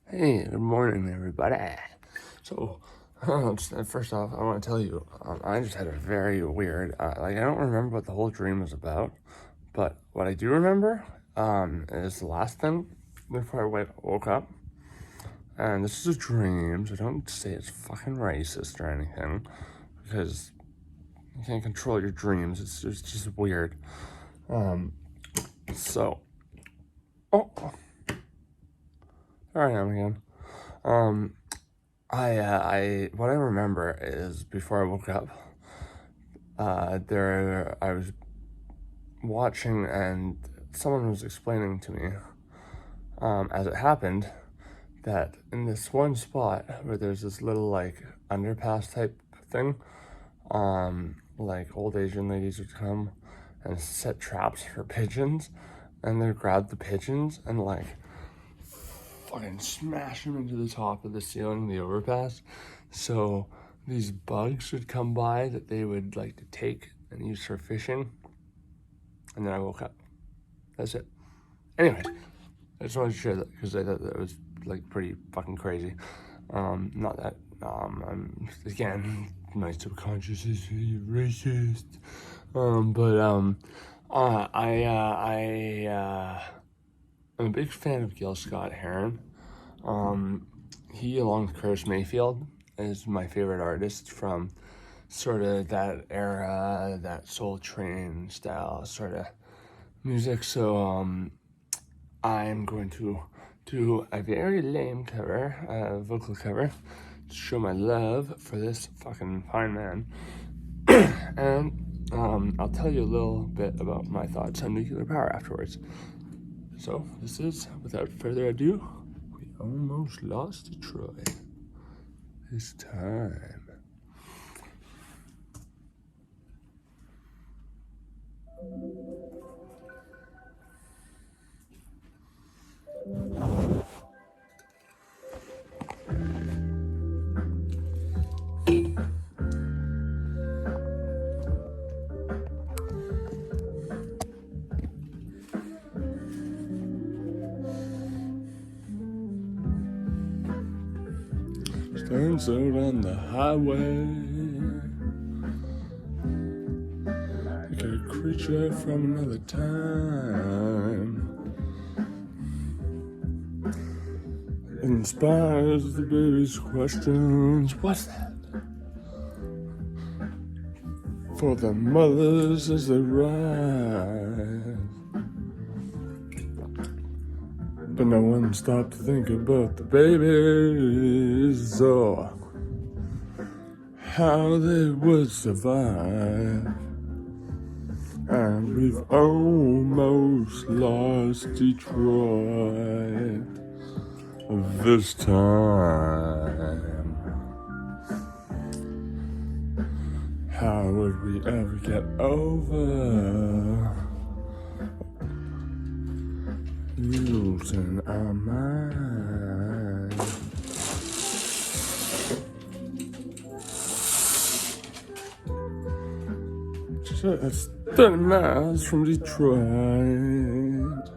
Hey, good morning, everybody. So, first off, I want to tell you, I just had a very weird, I don't remember what the whole dream was about, but what I do remember, is the last thing before I woke up, and this is a dream, so don't say it's fucking racist or anything, because you can't control your dreams. It's just weird. So, oh, there I am again. What I remember is before I woke up, I was watching and someone was explaining to me, as it happened, that in this one spot where there's this little like underpass type thing, like old Asian ladies would come and set traps for pigeons, and they'd grab the pigeons and like fucking smash them into the top of the ceiling, the overpass. So these bugs would come by that they would like to take and use for fishing. And then I woke up. That's it. Anyways, I just wanted to share that because I thought that was like pretty fucking crazy. Not that I'm again my subconscious is racist. I'm a big fan of Gil Scott-Heron. He, along with Curtis Mayfield, is my favorite artist from sort of that era, that Soul Train style sort of music. So I'm going to do a very lame cover, vocal cover, to show my love for this fucking fine man. And I'll tell you a little bit about my thoughts on nuclear power afterwards. So this is, without further ado, we almost lost Detroit this time. Stands out on the highway like a creature from another time. Inspires the baby's questions. What's that? For the mothers as they rise. But no one stopped to think about the babies or how they would survive. And we've almost lost Detroit this time. How would we ever get over losing our mind? Just 30 miles from Detroit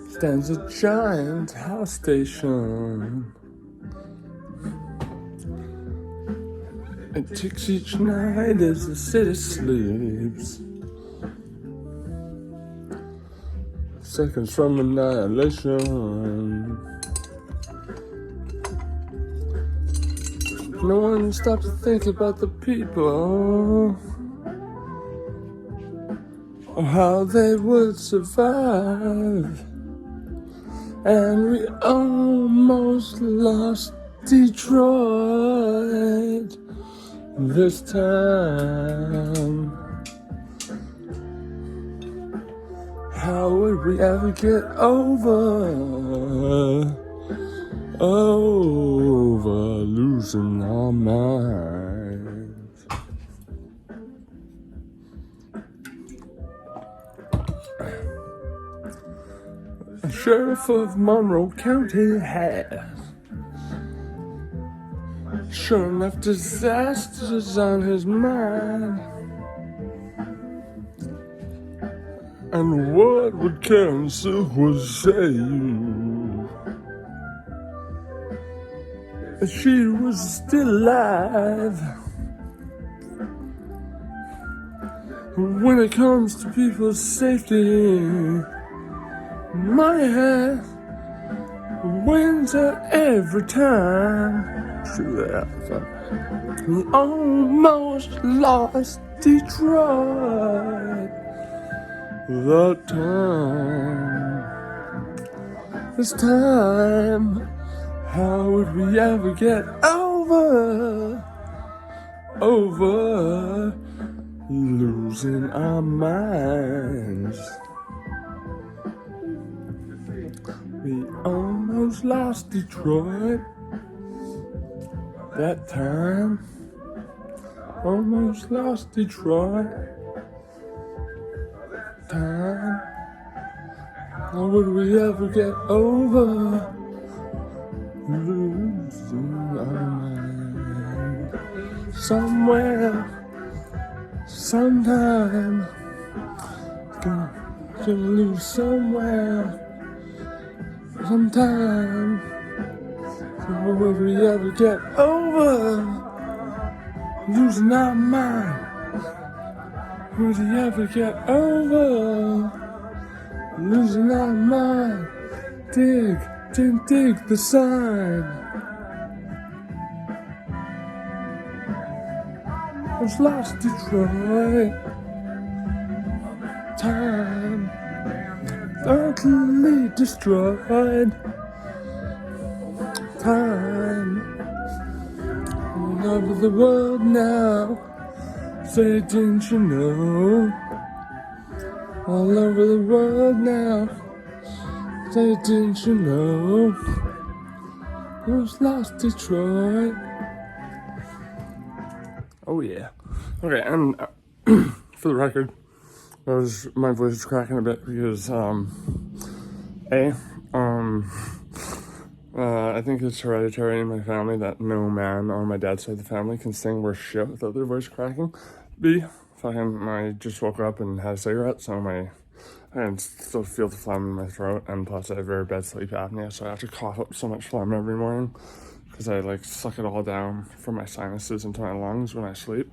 stands a giant house station. It ticks each night as the city sleeps. Seconds from annihilation. No one stopped to think about the people or how they would survive. And we almost lost Detroit this time. How would we ever get over losing our minds? The sheriff of Monroe County has sure enough disasters on his mind. And what would counsel would say? that she was still alive. When it comes to people's safety, money has wins every time. True that. So, we almost lost Detroit. The time, this time, how would we ever get over losing our minds? We almost lost Detroit. That time, almost lost Detroit. Time, how would we ever get over losing our mind? Somewhere, sometime, gonna lose somewhere, sometime. How would we ever get over losing our mind? Would we ever get over losing our mind? Dig the sign. Was lost Detroit. Time utterly destroyed. Time all over the world now. Say, didn't you know? All over the world now. Say, didn't you know? I was lost Detroit. Oh yeah. Okay, and for the record, my voice is cracking a bit because I think it's hereditary in my family that no man on my dad's side of the family can sing worth shit without their voice cracking. B, I just woke up and had a cigarette, so I can still feel the phlegm in my throat, and plus I have very bad sleep apnea, so I have to cough up so much phlegm every morning because I like suck it all down from my sinuses into my lungs when I sleep.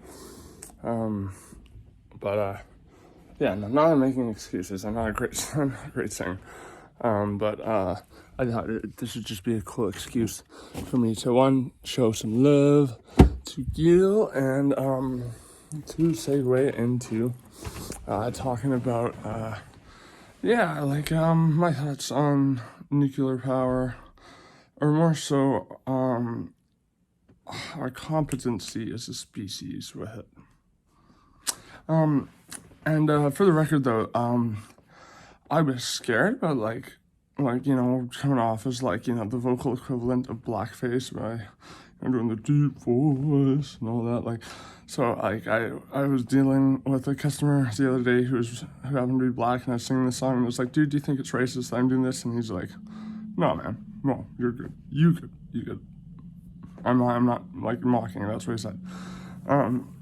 Yeah, no, not making excuses. I'm not a great singer. I thought this would just be a cool excuse for me to show some love to Gil and to segue into talking about my thoughts on nuclear power, or more so our competency as a species with it. For the record though, I was scared about coming off as the vocal equivalent of blackface by doing the deep voice and all that. I was dealing with a customer the other day who happened to be black, and I was singing the song and I was like, dude, do you think it's racist that I'm doing this? And he's like, no man, no, you're good. You good. I'm not mocking, that's what he said. I'm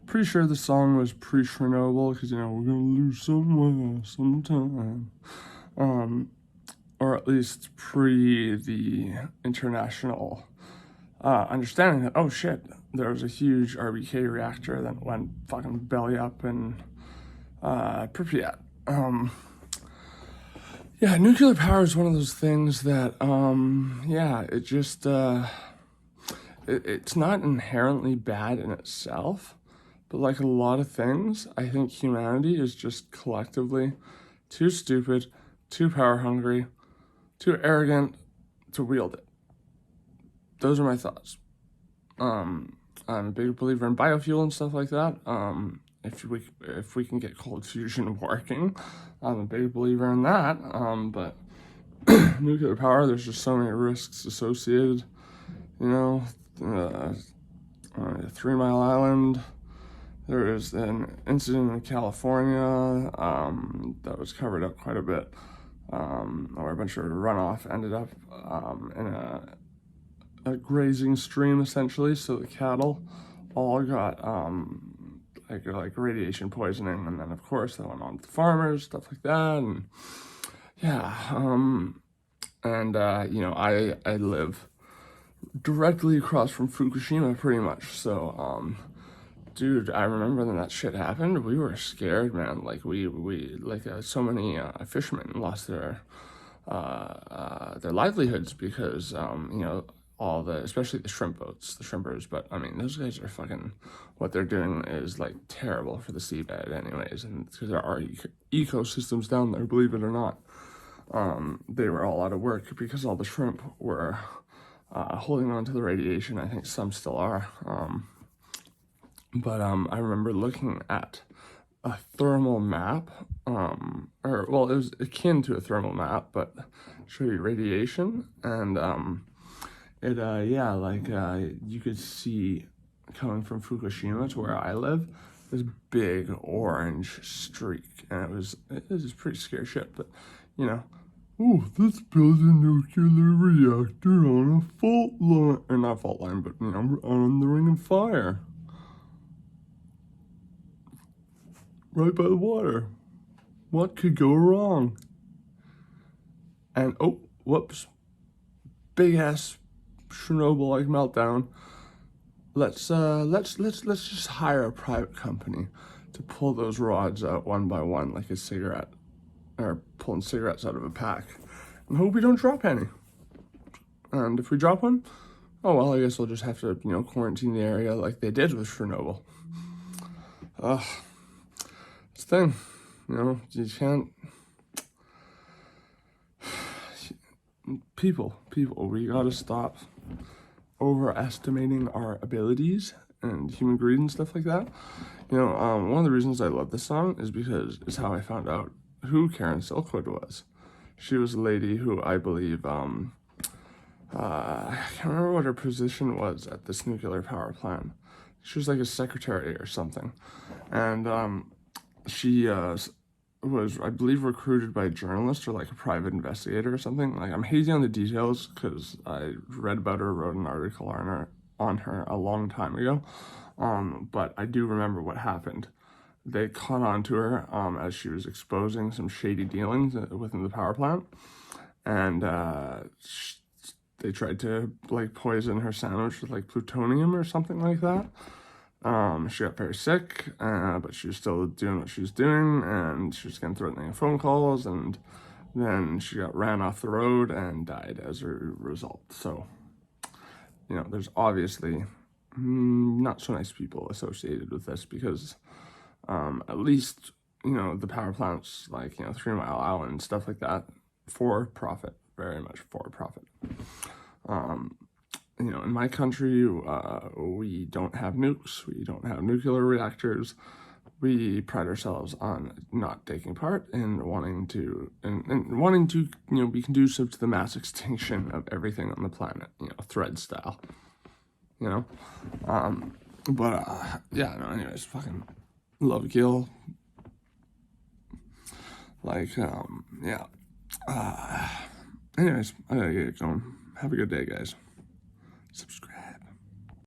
pretty sure the song was pre-Chernobyl, because we're gonna lose somewhere sometime, or at least pre the international understanding that, oh shit, there was a huge RBK reactor that went fucking belly up in Pripyat. Nuclear power is one of those things that it just it's not inherently bad in itself, but like a lot of things, I think humanity is just collectively too stupid, too power hungry, too arrogant to wield it. Those are my thoughts. I'm a big believer in biofuel and stuff like that. If we can get cold fusion working, I'm a big believer in that. But nuclear power, there's just so many risks associated. 3 Mile Island. There was an incident in California that was covered up quite a bit, where a bunch of runoff ended up in a grazing stream, essentially. So the cattle all got like radiation poisoning, and then of course that went on to the farmers, stuff like that. And yeah, and I live directly across from Fukushima, pretty much. So, dude, I remember when that shit happened. We were scared, man. Like so many fishermen lost their livelihoods because all the, especially the shrimp boats, the shrimpers. But I mean, those guys are fucking, what they're doing is like terrible for the seabed, anyways, and because there are ecosystems down there, believe it or not. They were all out of work because all the shrimp were holding on to the radiation. I think some still are. But I remember looking at a thermal map, or well, it was akin to a thermal map, but show you radiation, and you could see coming from Fukushima to where I live, this big orange streak, and it was pretty scary shit, but you know, oh, this builds a nuclear reactor on a fault line, or not fault line, but on the Ring of Fire. Right by the water. What could go wrong? And oh, whoops. Big ass Chernobyl-like meltdown. Let's just hire a private company to pull those rods out one by one like a cigarette, or pulling cigarettes out of a pack, and hope we don't drop any. And if we drop one, oh well, I guess we'll just have to quarantine the area like they did with Chernobyl. It's the thing, you can't. People, we gotta stop overestimating our abilities and human greed and stuff like that. One of the reasons I love this song is because it's how I found out who Karen Silkwood was. She was a lady who I believe, I can't remember what her position was at this nuclear power plant. She was like a secretary or something. And she was, I believe, recruited by a journalist or like a private investigator or something. Like, I'm hazy on the details because I read about her, wrote an article on her a long time ago. But I do remember what happened. They caught on to her as she was exposing some shady dealings within the power plant. And they tried to like poison her sandwich with like plutonium or something like that. She got very sick, but she was still doing what she was doing, and she was getting threatening phone calls, and then she got ran off the road and died as a result. So, there's obviously not so nice people associated with this because at least, the power plants like, 3 Mile Island and stuff like that, for profit, very much for profit. In my country, we don't have nukes, we don't have nuclear reactors. We pride ourselves on not taking part in wanting to be conducive to the mass extinction of everything on the planet, thread style, anyways, fucking love Gil. Like, anyways, I gotta get going. Have a good day, guys. Subscribe.